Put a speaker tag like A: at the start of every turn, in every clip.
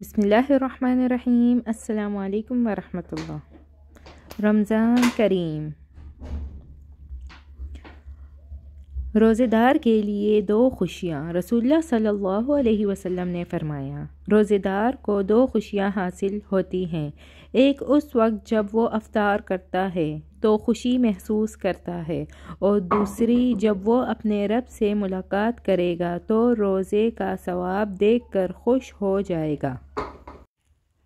A: بسم اللہ الرحمن الرحیم۔ السلام علیکم ورحمۃ اللہ۔ رمضان کریم۔ روزے دار کے لیے دو خوشیاں۔ رسول اللہ صلی اللہ علیہ وسلم نے فرمایا، روزے دار کو دو خوشیاں حاصل ہوتی ہیں، ایک اس وقت جب وہ افطار کرتا ہے تو خوشی محسوس کرتا ہے، اور دوسری جب وہ اپنے رب سے ملاقات کرے گا تو روزے کا ثواب دیکھ کر خوش ہو جائے گا۔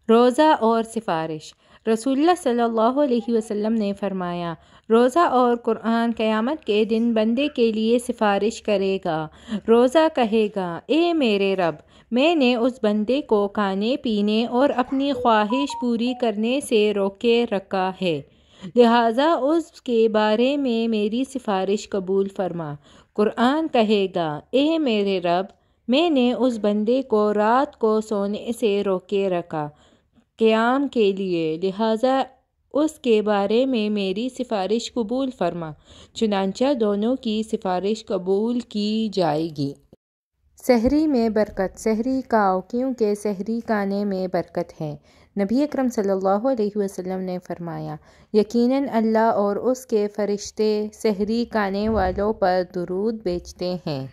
A: روزہ اور سفارش۔ رسول اللہ صلی اللہ علیہ وسلم نے فرمایا، روزہ اور قرآن قیامت کے دن بندے کے لیے سفارش کرے گا۔ روزہ کہے گا، اے میرے رب، میں نے اس بندے کو کھانے پینے اور اپنی خواہش پوری کرنے سے روکے رکھا ہے، لہٰذا اس کے بارے میں میری سفارش قبول فرما۔ قرآن کہے گا، اے میرے رب، میں نے اس بندے کو رات کو سونے سے روکے رکھا قیام کے لیے، لہٰذا اس کے بارے میں میری سفارش قبول فرما۔ چنانچہ دونوں کی سفارش قبول کی جائے گی۔ سحری میں برکت۔ سحری کھاؤ کیونکہ سحری کھانے میں برکت ہے۔ نبی اکرم صلی اللہ علیہ وسلم نے فرمایا، یقیناً اللہ اور اس کے فرشتے سحری کھانے والوں پر درود بھیجتے ہیں۔